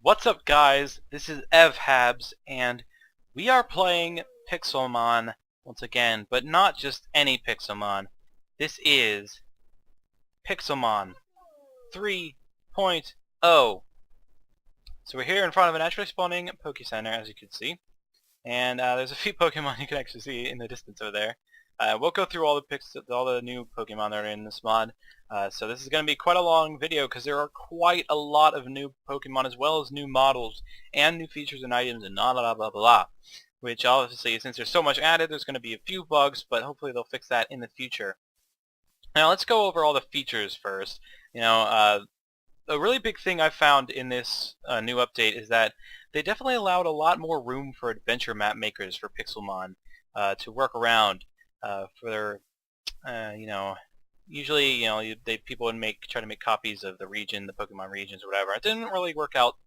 What's up, guys? This is EvHabs, and we are playing Pixelmon once again, but not just any Pixelmon. This is Pixelmon 3.0. So we're here in front of a naturally spawning Poke Center, as you can see, and there's a few Pokemon you can actually see in the distance over there. We'll go through all the new Pokemon that are in this mod. So this is going to be quite a long video because there are quite a lot of new Pokemon as well as new models and new features and items and blah blah blah blah. Which obviously, since there's so much added, there's going to be a few bugs, but hopefully they'll fix that in the future. Now let's go over all the features first. A really big thing I found in this new update is that they definitely allowed a lot more room for adventure map makers for Pixelmon to work around for their, usually, people would try to make copies of the region, the Pokemon regions or whatever. It didn't really work out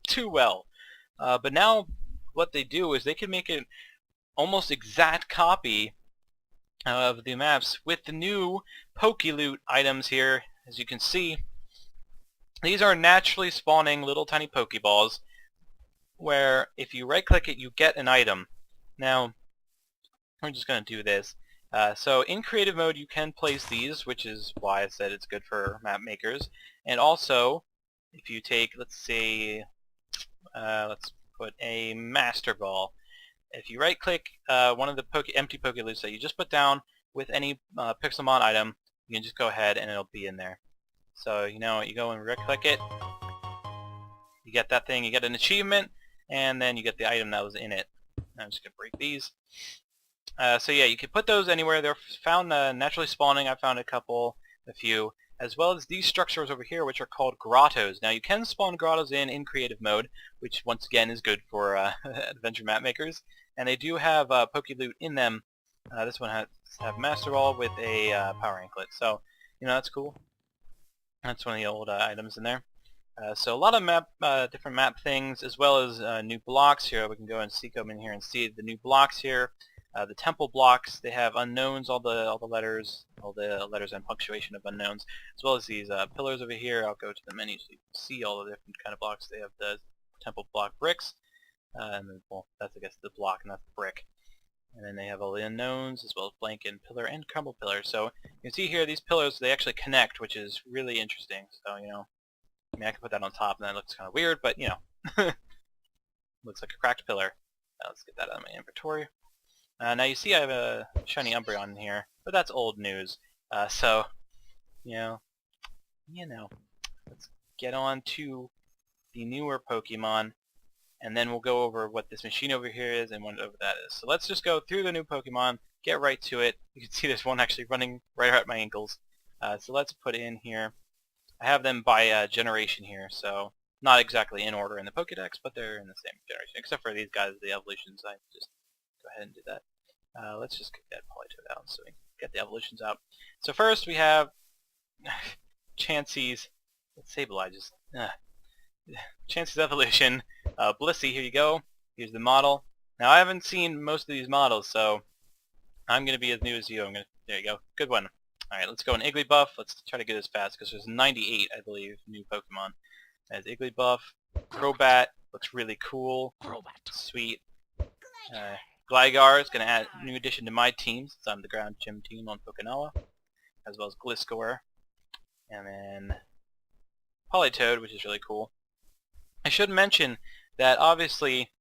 too well. But now what they do is they can make an almost exact copy of the maps with the new Pokeloot items here. As you can see, these are naturally spawning little tiny Pokeballs where if you right click it you get an item. Now we're just going to do this. So in creative mode you can place these, which is why I said it's good for map makers. And also if you take, let's say, let's put a Master Ball. If you right click one of the empty Pokeloots that you just put down with any Pixelmon item, you can just go ahead and it'll be in there. So you go and right click it, you get that thing, you get an achievement, and then you get the item that was in it. I'm just going to break these. So yeah, you can put those anywhere. They're found naturally spawning. I found a few, as well as these structures over here, which are called grottos. Now you can spawn grottos in creative mode, which once again is good for adventure map makers. And they do have Pokeloot in them. This one has Master Ball with a Power Anklet. So that's cool. That's one of the old items in there. So a lot of different map things, as well as new blocks here. We can go and come in here and see the new blocks here. The temple blocks, they have unknowns, all the letters and punctuation of unknowns, as well as these pillars over here. I'll go to the menu so you can see all the different kind of blocks. They have the temple block bricks, and then, well, that's I guess the block, and that's the brick. And then they have all the unknowns, as well as blank and pillar and crumble pillar. So you can see here these pillars, they actually connect, which is really interesting. So I mean, I can put that on top, and that looks kind of weird, but looks like a cracked pillar. Let's get that out of my inventory. Now you see I have a shiny Umbreon in here, but that's old news. So, let's get on to the newer Pokemon, and then we'll go over what this machine over here is and what over that is. So let's just go through the new Pokemon, get right to it. You can see there's one actually running right at my ankles. So let's put in here. I have them by generation here, so not exactly in order in the Pokedex, but they're in the same generation, except for these guys, the evolutions. I just go ahead and do that. Let's just get that Politoed out so we can get the evolutions out. So first we have Chansey's Sableye, Chansey's evolution. Blissey, here you go. Here's the model. Now I haven't seen most of these models, so I'm going to be as new as you. There you go. Good one. Alright, let's go in Igglybuff. Let's try to get as fast because there's 98, I believe, new Pokemon. There's Igglybuff. Crobat. Looks really cool. Sweet. Gligar is going to add a new addition to my team since I'm the ground gym team on Okinawa, as well as Gliscor. And then Politoed, which is really cool. I should mention that obviously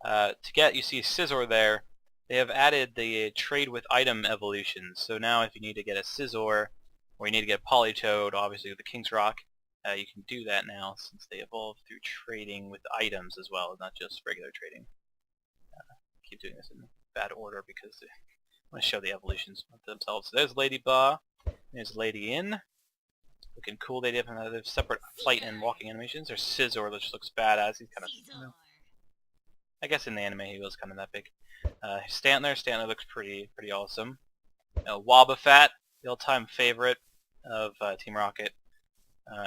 you see Scizor there, they have added the trade with item evolutions. So now if you need to get a Scizor, or you need to get a Politoed, obviously with the King's Rock, you can do that now since they evolve through trading with items as well, not just regular trading. Keep doing this in bad order because I want to show the evolutions themselves. So there's Ladybug, there's Lady In, looking cool. They have another separate flight and walking animations. There's Scizor, which looks badass. He's kind of, I guess in the anime he was kind of that big. Stantler looks pretty awesome. Wobbuffet, the all-time favorite of Team Rocket,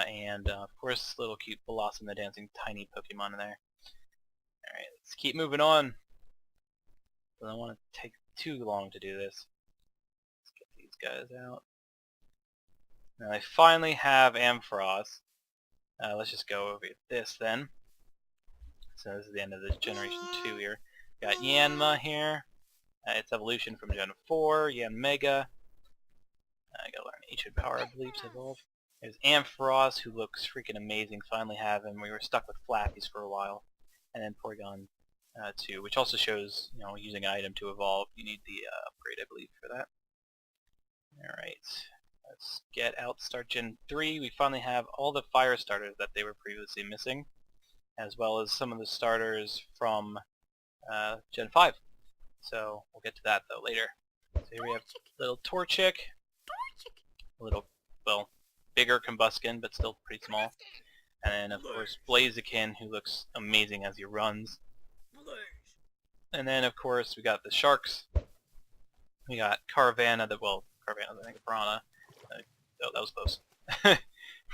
and of course little cute Blossom, the dancing tiny Pokemon in there. All right, let's keep moving on. I don't want to take too long to do this. Let's get these guys out. Now I finally have Ampharos. Let's just go over this then. So this is the end of the Generation 2 here. Got Yanma here. Its evolution from Gen 4. Yanmega. I gotta learn Ancient Power, I believe, to evolve. There's Ampharos, who looks freaking amazing. Finally have him. We were stuck with Flappies for a while. And then Porygon 2, which also shows, using an item to evolve. You need the upgrade, I believe, for that. Alright. Let's get out, start Gen 3. We finally have all the fire starters that they were previously missing, as well as some of the starters from Gen 5. So we'll get to that though later. So here we have little Torchic, a little, well, bigger Combuskin, but still pretty small. And then of course Blaziken, who looks amazing as he runs. And then of course we got the Sharks. We got Carvanha, Carvanha, I think Piranha. Oh, that was close.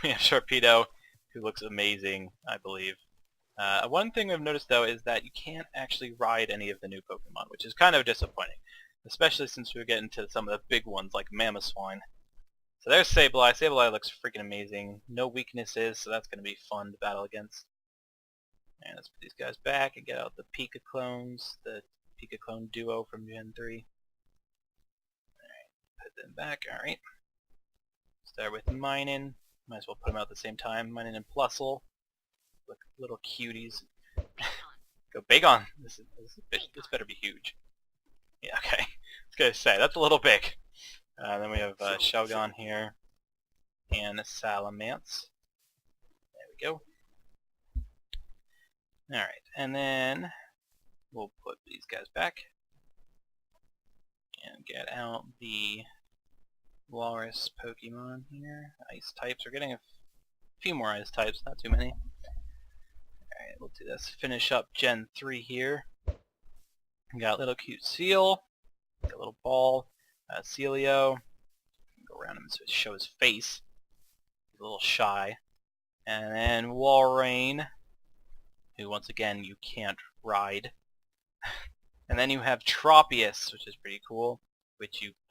We have Sharpedo, who looks amazing, I believe. One thing I've noticed though is that you can't actually ride any of the new Pokemon, which is kind of disappointing, especially since we're getting to some of the big ones like Mamoswine. So there's Sableye. Sableye looks freaking amazing. No weaknesses, so that's going to be fun to battle against. And let's put these guys back and get out the Pika clones, the Pika clone duo from Gen 3. Alright, put them back. Alright. Start with Minun. Might as well put them out at the same time. Minun and Plusle. Look, little cuties. Go Bagon. This better be huge. Yeah, okay. I was gonna say that's a little big. Then we have Shogun here and Salamence. There we go. All right, and then we'll put these guys back and get out the Walrus Pokemon here. Ice types. We're getting a few more ice types, not too many. Alright, we'll do this. Finish up Gen 3 here. We got little cute Seal. Got a little ball. Celio. Go around him and show his face. He's a little shy. And then Walrein, who once again you can't ride. And then you have Tropius, which is pretty cool.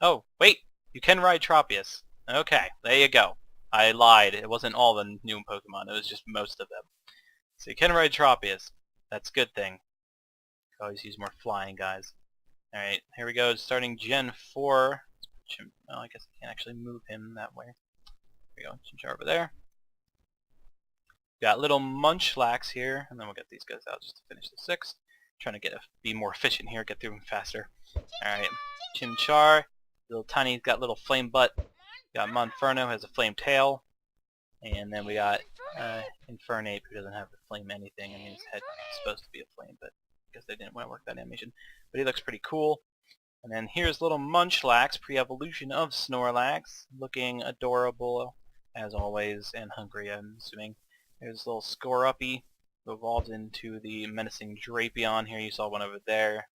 Oh, wait! You can ride Tropius. Okay, there you go. I lied. It wasn't all the new Pokemon. It was just most of them. So you can ride Tropius. That's a good thing. Always use more flying guys. Alright, here we go. Starting Gen 4. Well, I guess I can't actually move him that way. There we go. Chimchar over there. Got little Munchlax here, and then we'll get these guys out just to finish the 6. Trying to be more efficient here, get through them faster. Alright, Chimchar. Little tiny, got little flame butt. Got Monferno, has a flame tail. And then we got Infernape, who doesn't have the flame anything. I mean, his head is supposed to be a flame, but I guess they didn't want to work that animation. But he looks pretty cool. And then here's little Munchlax, pre-evolution of Snorlax, looking adorable as always, and hungry, I'm assuming. There's little Scoruppy, who evolved into the menacing Drapion. Here you saw one over there.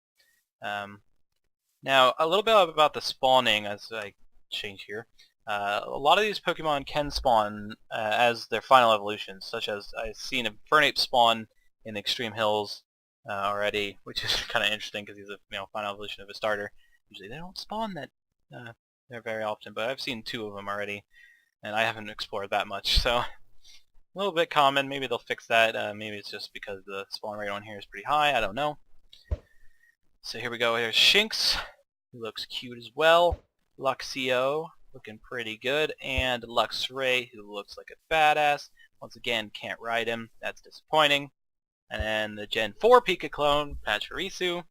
Now, a little bit about the spawning as I change here. A lot of these Pokemon can spawn as their final evolutions, such as I've seen a Infernape spawn in Extreme Hills already, which is kind of interesting because he's a final evolution of a starter. Usually they don't spawn that there very often, but I've seen 2 of them already, and I haven't explored that much, so a little bit common. Maybe they'll fix that. Maybe it's just because the spawn rate on here is pretty high. I don't know. So here we go. Here's Shinx, who looks cute as well. Luxio, looking pretty good, and Luxray, who looks like a badass. Once again, can't ride him. That's disappointing. And then the Gen 4 Pika clone, Pachirisu.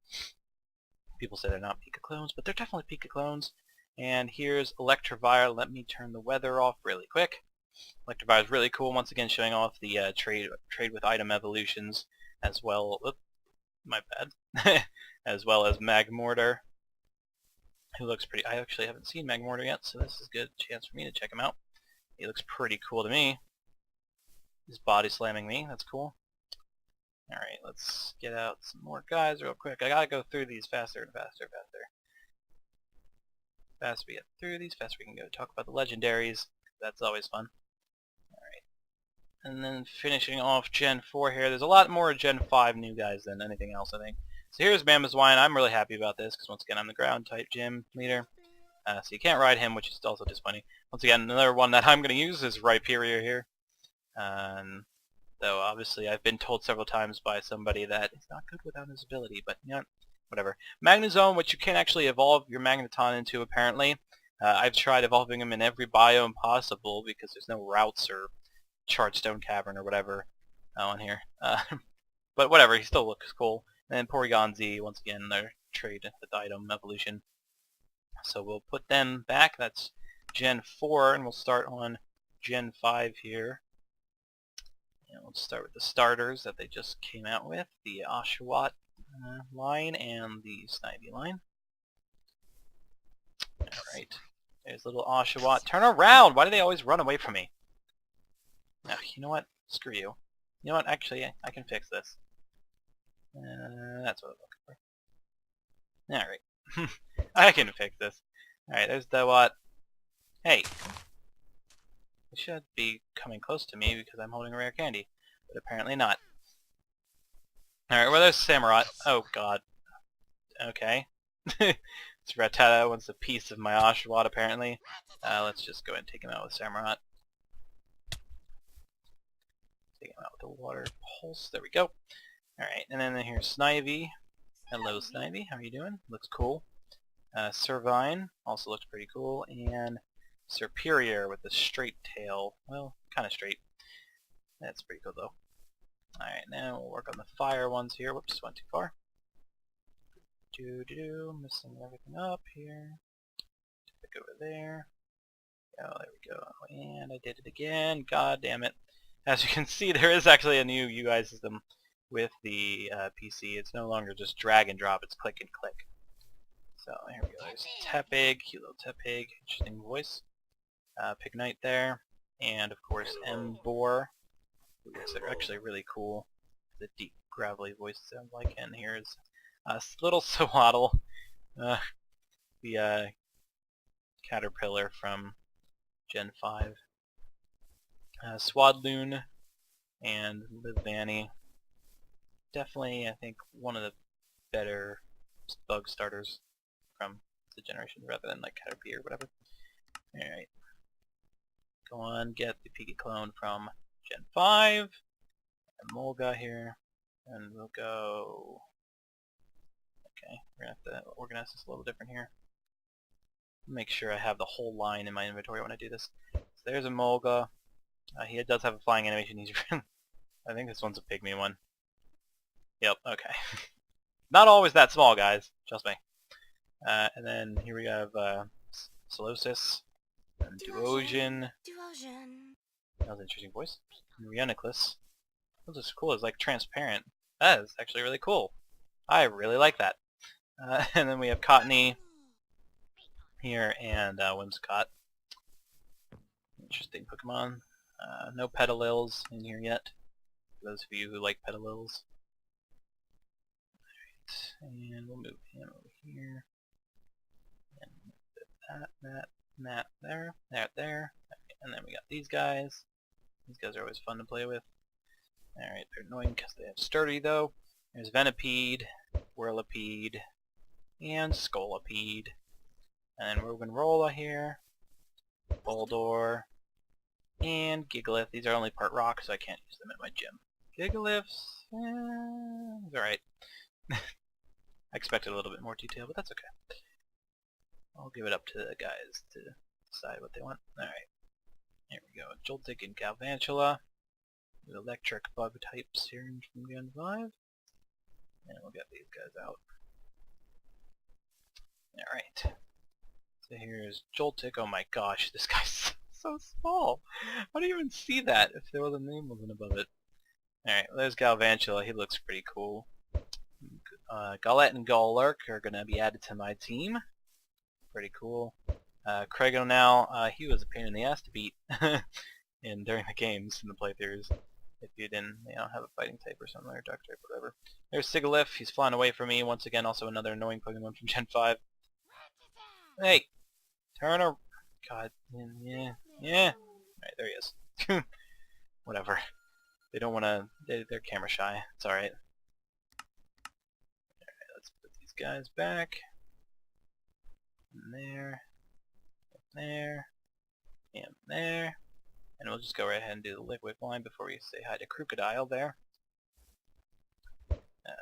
People say they're not Pika clones, but they're definitely Pika clones. And here's Electivire. Let me turn the weather off really quick. Electivire is really cool. Once again, showing off the trade with item evolutions, as well. Oops, my bad. As well as Magmortar, who looks pretty. I actually haven't seen Magmortar yet, so this is a good chance for me to check him out. He looks pretty cool to me. He's body slamming me. That's cool. Alright, let's get out some more guys real quick. I gotta go through these faster and faster and faster. Faster we get through these, faster we can go talk about the legendaries. That's always fun. Alright. And then finishing off Gen 4 here. There's a lot more Gen 5 new guys than anything else, I think. So here's Mamoswine. I'm really happy about this, because once again I'm the ground type gym leader. So you can't ride him, which is also disappointing. Once again, another one that I'm going to use is Rhyperior here. Though obviously I've been told several times by somebody that he's not good without his ability, but yeah, whatever. Magnezone, which you can actually evolve your Magneton into apparently. I've tried evolving him in every biome possible because there's no routes or Chargestone Cavern or whatever on here. But whatever, he still looks cool. And then Porygon Z, once again, their trade with item evolution. So we'll put them back. That's Gen 4, and we'll start on Gen 5 here. And we'll start with the starters that they just came out with, the Oshawott line and the Snivy line. Alright, there's little Oshawott. Turn around! Why do they always run away from me? Now, you know what? Screw you. You know what? Actually, I can fix this. That's what I'm looking for. Alright. I can fix this. Alright, there's the what? Hey! They should be coming close to me because I'm holding a rare candy. But apparently not. Alright, well there's Samurott. Oh god. Okay. This Rattata wants a piece of my Oshawott apparently. Let's just go ahead and take him out with Samurott. Take him out with the water pulse. There we go. Alright, and then here's Snivy. Hello Snivy, how are you doing? Looks cool. Servine also looks pretty cool. And Serperior with the straight tail. Well, kind of straight. That's pretty cool though. Alright, now we'll work on the fire ones here. Whoops, went too far. Missing everything up here. Pick over there. Oh, there we go. And I did it again. God damn it. As you can see, there is actually a new UI system with the PC. It's no longer just drag and drop, it's click and click. So here we go. There's Tepig, cute little Tepig, interesting voice. Pignite there, and of course Embor, who is actually really cool. The deep gravelly voice sounds like. And here's little Swaddle, the caterpillar from Gen 5. Swadloon and Livani. Definitely, I think, one of the better bug starters from the generation, rather than like Caterpie or whatever. Alright. Go on, get the Pikachu clone from Gen 5. And Molga here. And we'll go... Okay, we're going to have to organize this a little different here. Make sure I have the whole line in my inventory when I do this. So there's a Molga. He does have a flying animation. He's I think this one's a pygmy one. Yep, okay. Not always that small, guys. Trust me. And then here we have Solosis and Duosion. That was an interesting voice. And Reuniclus. What's this cool? It's like transparent. That is actually really cool. I really like that. And then we have Cottony here and Whimsicott. Interesting Pokemon. No Petalils in here yet. For those of you who like Petalils. Alright, and we'll move him over here. And that, there. Okay, and then we got these guys. These guys are always fun to play with. Alright, they're annoying because they have Sturdy though. There's Venipede, Whirlipede, and Scolipede. And Roggenrola here. Boldor. And Gigalith. These are only part rock, so I can't use them at my gym. Gigalith's alright. I expected a little bit more detail, but that's okay. I'll give it up to the guys to decide what they want. Alright. Here we go. Joltik and Galvantula. With electric bug types here from Gen 5. And we'll get these guys out. Alright. So here's Joltik. Oh my gosh, this guy's so small. How do you even see that if there was a name wasn't above it? Alright, well, there's Galvantula. He looks pretty cool. Golett and Golurk are going to be added to my team. Pretty cool. Craigo now, he was a pain in the ass to beat during the games, in the playthroughs. If you didn't, have a fighting type or something, or dark type, or whatever. There's Sigilyph. He's flying away from me. Once again, also another annoying Pokemon from Gen 5. Hey! Turn around. God. Yeah. Alright, there he is. Whatever. They don't want to... They're camera shy. It's alright. Alright, let's put these guys back. And there. And there. And there. And we'll just go right ahead and do the liquid line before we say hi to Crocodile there.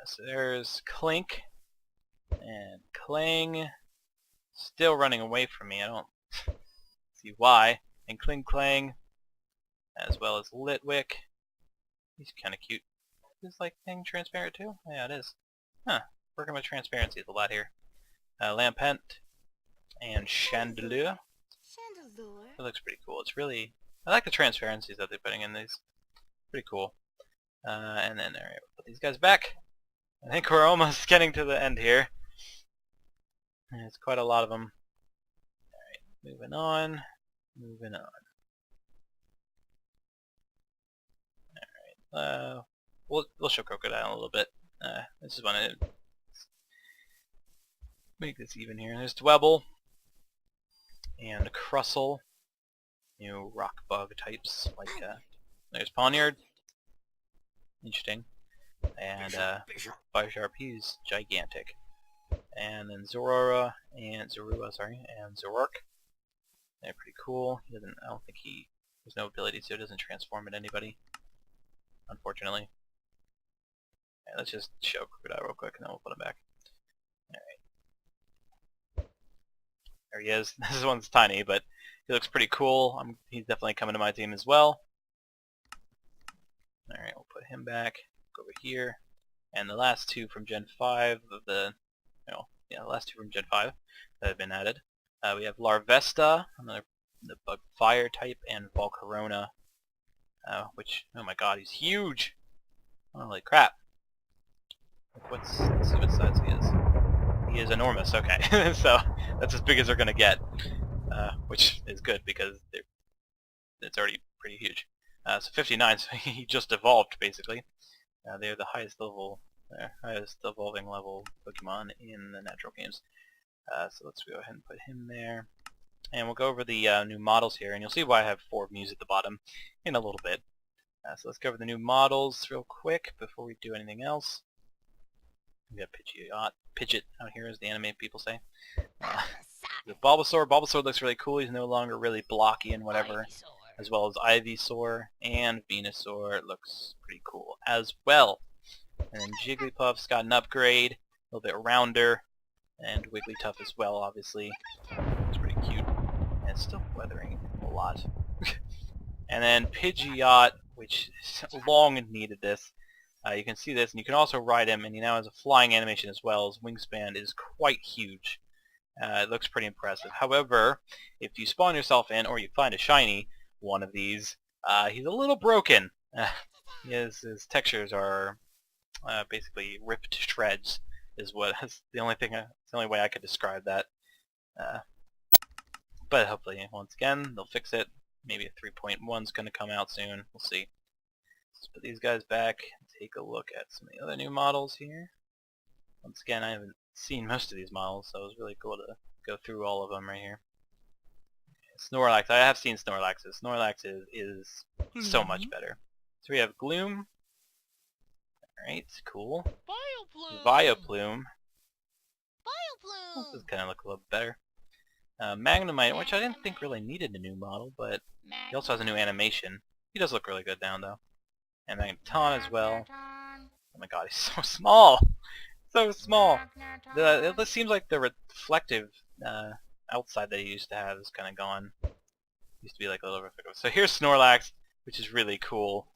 So there's Clink and Clang, still running away from me. I don't see why. And Clang, as well as Litwick. He's kind of cute. Is this like thing transparent too? Yeah, it is. Huh. Working with transparency a lot here. Lampent and Chandelure. It looks pretty cool. It's really... I like the transparencies that they're putting in these. Pretty cool. And then, alright, we'll put these guys back. I think we're almost getting to the end here. There's quite a lot of them. Alright, moving on. Moving on. Alright, we'll show Crocodile a little bit. I just want to make this even here. There's Dwebble and Crustle. New rock bug types like there's Pawniard. Interesting. And Bisharp, he's gigantic. And then Zorora and Zorua, and Zoroark. They're pretty cool. He doesn't I don't think there's no ability so it doesn't transform into anybody. Unfortunately. Okay, let's just show Crocodile real quick and then we'll put him back. Alright. There he is. This one's tiny, but he looks pretty cool. He's definitely coming to my team as well. Alright, we'll put him back. Go over here. And the last two from Gen 5 of the... the last two from Gen 5 that have been added. We have Larvesta, another the bug fire type, and Volcarona, which, oh my god, he's huge! Holy crap. Let's see what size he is. He is enormous, okay. So, that's as big as they're gonna get. Which is good because it's already pretty huge. So 59, so he just evolved basically. They're the highest evolving level Pokemon in the natural games. So let's go ahead and put him there. And we'll go over the new models here, and you'll see why I have 4 Mews at the bottom in a little bit. So let's go over the new models real quick before we do anything else. We got Pidgeot out here, as the anime people say. The Bulbasaur. Bulbasaur looks really cool. He's no longer really blocky and whatever. As well as Ivysaur and Venusaur. It looks pretty cool as well. And then Jigglypuff's got an upgrade. A little bit rounder. And Wigglytuff as well, obviously. It's pretty cute. And it's still weathering a lot. And then Pidgeot, which long needed this. You can see this, and you can also ride him, and he now has a flying animation as well. His wingspan is quite huge. It looks pretty impressive. However, if you spawn yourself in, or you find a shiny one of these, he's a little broken. His textures are basically ripped to shreds. Is the only way I could describe that. But hopefully, once again, they'll fix it. Maybe a 3.1 is going to come out soon. We'll see. Let's put these guys back and take a look at some of the other new models here. Once again, I haven't seen most of these models, so it was really cool to go through all of them right here. Okay, Snorlax. I have seen Snorlaxes. Snorlax is so much better. So we have Gloom. Alright, cool. Vileplume. This is kind of look a little better. Magnemite, which I didn't think really needed a new model, but he also has a new animation. He does look really good now, though. And Magneton as well. Oh my god, he's so small! So small! It seems like the reflective outside that he used to have is kind of gone. Used to be like a little reflective. So here's Snorlax, which is really cool.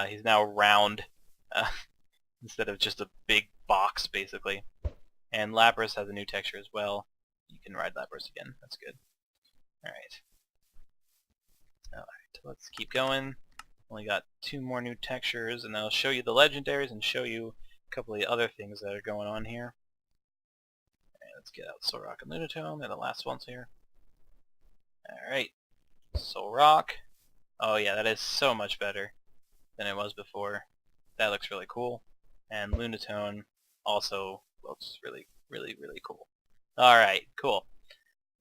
He's now round instead of just a big box, basically. And Lapras has a new texture as well. You can ride Lapras again. That's good. Alright. Alright, let's keep going. Only got 2 more new textures, and I'll show you the legendaries and show you a couple of the other things that are going on here. Alright, let's get out Solrock and Lunatone. They're the last ones here. Alright. Solrock. Oh yeah, that is so much better than it was before. That looks really cool. And Lunatone also looks really, really, really cool. Alright, cool.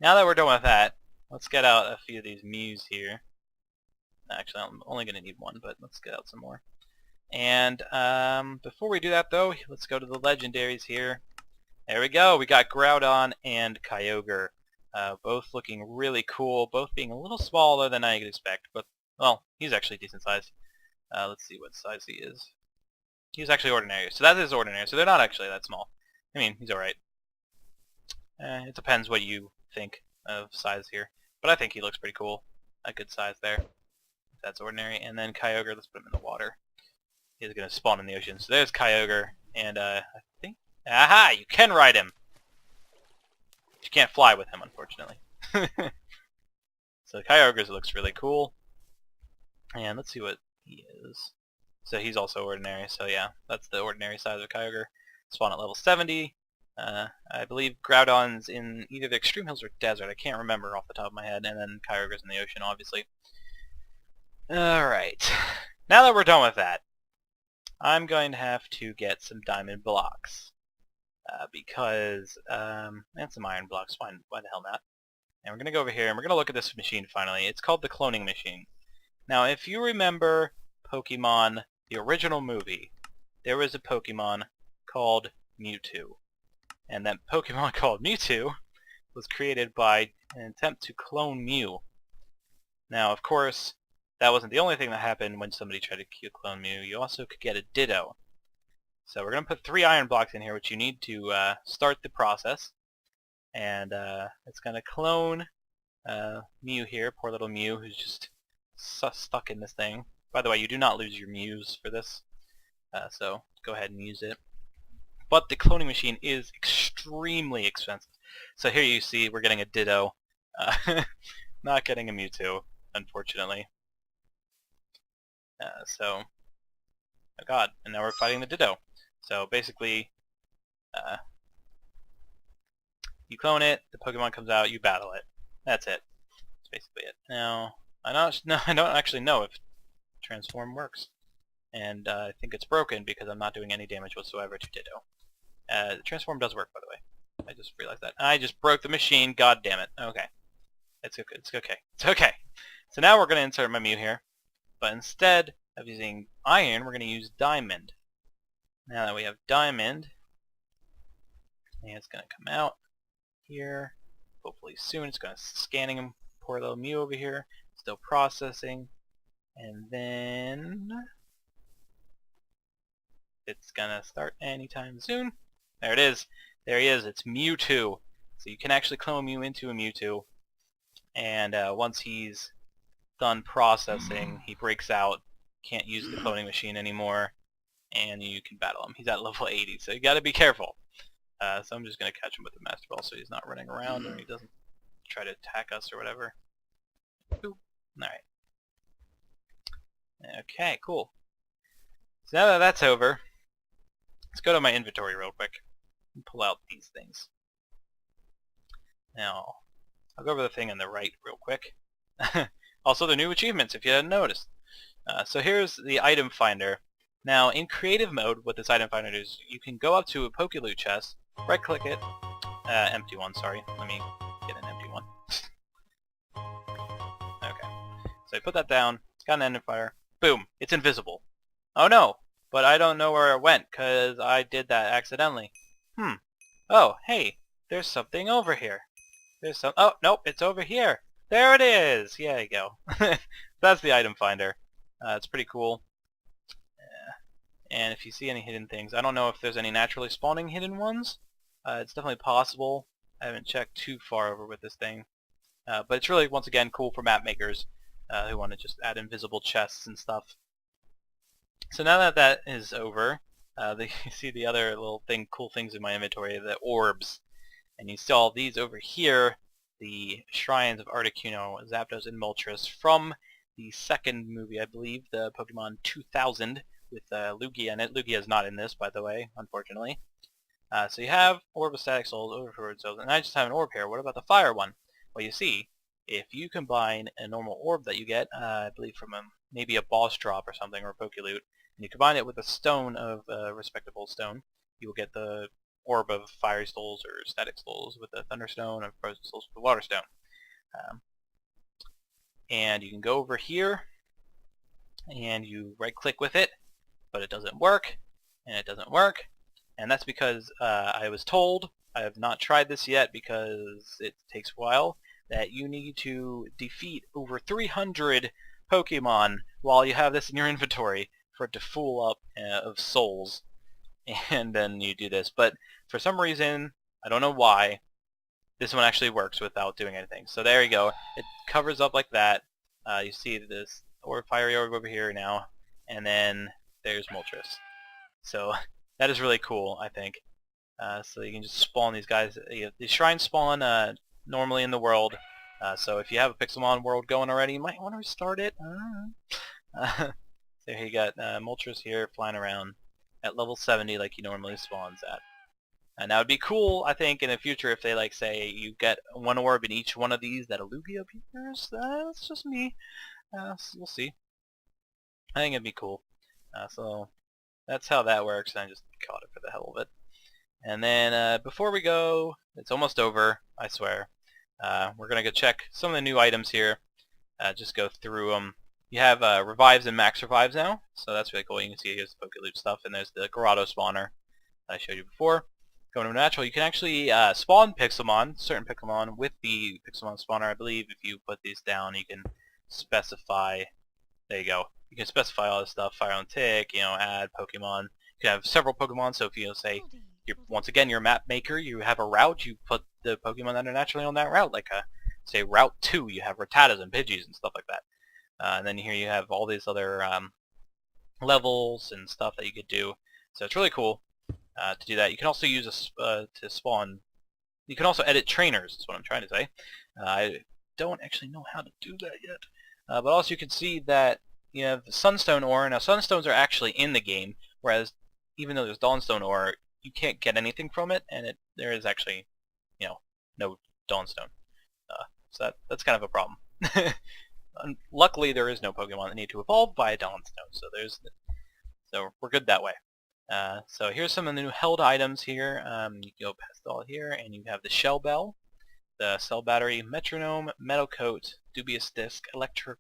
Now that we're done with that, let's get out a few of these Mews here. Actually, I'm only going to need one, but let's get out some more. And before we do that, though, let's go to the legendaries here. There we go. We got Groudon and Kyogre. Both looking really cool, both being a little smaller than I could expect, but Well, he's actually decent sized. Let's see what size he is. He's actually ordinary, so that is ordinary, so they're not actually that small. I mean, he's alright. It depends what you think of size here. But I think he looks pretty cool. A good size there. That's ordinary. And then Kyogre, let's put him in the water. He's going to spawn in the ocean. So there's Kyogre, and I think... Aha! You can ride him! You can't fly with him, unfortunately. So Kyogre looks really cool. And let's see what he is. So he's also ordinary, so yeah, that's the ordinary size of Kyogre. Spawn at level 70. I believe Groudon's in either the Extreme Hills or Desert. I can't remember off the top of my head. And then Kyogre's in the ocean, obviously. Alright. Now that we're done with that, I'm going to have to get some diamond blocks. Because, and some iron blocks. Why the hell not? And we're going to go over here, and we're going to look at this machine finally. It's called the cloning machine. Now, if you remember Pokemon, the original movie, there was a Pokemon called Mewtwo. And that Pokemon called Mewtwo was created by an attempt to clone Mew. Now, of course, that wasn't the only thing that happened when somebody tried to clone Mew. You also could get a Ditto. So we're going to put 3 iron blocks in here, which you need to start the process. And it's going to clone Mew here, poor little Mew, who's just stuck in this thing. By the way, you do not lose your Mews for this, so go ahead and use it. But the cloning machine is extremely expensive. So here you see we're getting a Ditto, not getting a Mewtwo, unfortunately. Oh god, and now we're fighting the Ditto. So basically, you clone it, the Pokemon comes out, you battle it. That's it. That's basically it. Now, I don't actually know if Transform works. And I think it's broken because I'm not doing any damage whatsoever to Ditto. The Transform does work, by the way. I just realized that. I just broke the machine, god damn it. Okay. It's okay. It's okay. It's okay. So now we're going to insert my Mew here. But instead of using iron, we're going to use diamond. Now that we have diamond, and it's going to come out here. Hopefully soon. It's going to scanning him. Poor little Mew over here. Still processing. And then it's going to start anytime soon. There it is. There he is. It's Mewtwo. So you can actually clone Mew into a Mewtwo. And once he's done processing, he breaks out. Can't use the cloning machine anymore. And you can battle him. He's at level 80, so you got to be careful. So I'm just going to catch him with the Master Ball so he's not running around and he doesn't try to attack us or whatever. Ooh. Alright. Okay, cool. So now that that's over, let's go to my inventory real quick and pull out these things. Now, I'll go over the thing on the right real quick. Also the new achievements, if you hadn't noticed. So here's the item finder. Now, in creative mode, what this item finder does, you can go up to a Pokeloot chest, right-click it, empty one, sorry. Let me get an empty one. Okay. So I put that down, it's got an identifier, boom, it's invisible. Oh no, but I don't know where it went, because I did that accidentally. Oh, hey, there's something over here. Oh, nope, it's over here. There it is! Yeah, you go. That's the item finder. It's pretty cool. And if you see any hidden things, I don't know if there's any naturally spawning hidden ones. It's definitely possible. I haven't checked too far over with this thing. But it's really, once again, cool for map makers who want to just add invisible chests and stuff. So now that that is over, you see the other little cool things in my inventory, the orbs. And you see all these over here, the Shrines of Articuno, Zapdos, and Moltres from the second movie, I believe, the Pokemon 2000, with Lugia in it. Lugia is not in this, by the way, unfortunately. So you have Orb of Static Souls, Overpowered Souls, and I just have an orb here. What about the fire one? Well, you see, if you combine a normal orb that you get, I believe from maybe a boss drop or something, or a Pokeloot, and you combine it with a stone of respectable stone, you will get the orb of Fiery Souls or Static Souls with the Thunderstone, and Frozen Souls with the Water Stone. And you can go over here, and you right-click with it, but it doesn't work, and it doesn't work, and that's because I was told, I have not tried this yet because it takes a while, that you need to defeat over 300 Pokemon while you have this in your inventory for it to full up of souls, and then you do this. But for some reason, I don't know why, this one actually works without doing anything. So there you go. It covers up like that. You see this fiery orb over here now, and then there's Moltres. So that is really cool, I think. So you can just spawn these guys. The shrines spawn normally in the world. So if you have a Pixelmon world going already, you might want to restart it. So you got Moltres here flying around at level 70 like he normally spawns at. And that would be cool, I think, in the future if they, like, say you get one orb in each one of these that Lugia appears. That's just me. So we'll see. I think it'd be cool. So that's how that works. I just caught it for the hell of it. And then before we go, it's almost over, I swear. We're going to go check some of the new items here. Just go through them. You have revives and max revives now, so that's really cool. You can see here's the Pokeloop stuff, and there's the Grotto spawner I showed you before. Going to natural, you can actually spawn Pixelmon, certain Pixelmon, with the Pixelmon spawner. I believe if you put these down, you can specify. There you go. You can specify all this stuff. Fire on Tick, add Pokemon. You can have several Pokemon. So if you say once again you're a map maker, you have a route, you put the Pokemon that are naturally on that route. Like say Route 2, you have Rattatas and Pidgeys and stuff like that. And then here you have all these other levels and stuff that you could do. So it's really cool. To do that. You can also use to spawn. You can also edit trainers. Is what I'm trying to say. I don't actually know how to do that yet. But also you can see that you have Sunstone Ore. Now Sunstones are actually in the game, whereas even though there's Dawnstone Ore, you can't get anything from it, and there is actually, no Dawnstone. So that's kind of a problem. Luckily, there is no Pokemon that need to evolve by a Dawnstone, so we're good that way. So here's some of the new held items here. You go past all here, and you have the Shell Bell, the Cell Battery, Metronome, Metal Coat, Dubious Disc, Electrizer,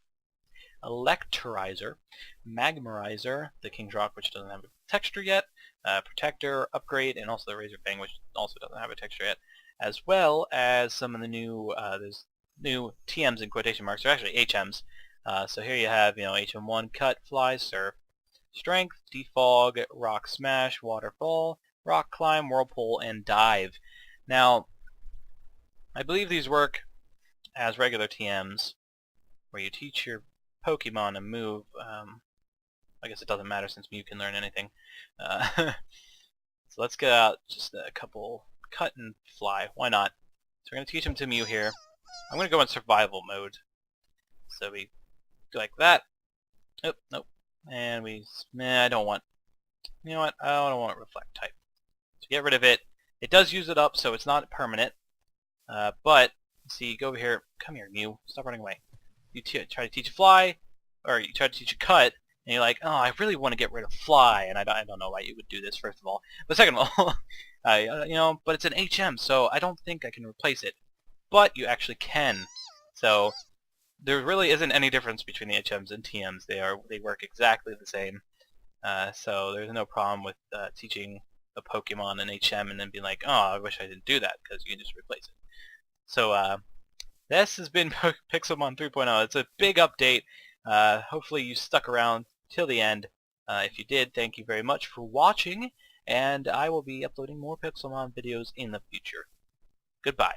Magmarizer, the King's Rock, which doesn't have a texture yet, Protector, Upgrade, and also the Razor Fang, which also doesn't have a texture yet, as well as some of the new, there's new TMs in quotation marks, they're actually HMs. So here you have, HM1, Cut, Fly, Surf, Strength, Defog, Rock Smash, Waterfall, Rock Climb, Whirlpool, and Dive. Now, I believe these work as regular TMs, where you teach your Pokemon a move. I guess it doesn't matter since Mew can learn anything. So let's get out just a couple. Cut and Fly. Why not? So we're going to teach him to Mew here. I'm going to go in survival mode. So we do like that. Oh, nope. And I don't want, I don't want Reflect type. So get rid of it. It does use it up, so it's not permanent. But, see, go over here. Come here, Mew. Stop running away. You try to teach a Fly, or you try to teach a Cut, and you're like, oh, I really want to get rid of Fly, and I don't know why you would do this, first of all. But second of all, but it's an HM, so I don't think I can replace it. But you actually can. So there really isn't any difference between the HMs and TMs. They work exactly the same. So there's no problem with teaching a Pokemon an HM and then being like, oh, I wish I didn't do that, because you can just replace it. So this has been Pixelmon 3.0. It's a big update. Hopefully you stuck around till the end. If you did, thank you very much for watching, and I will be uploading more Pixelmon videos in the future. Goodbye.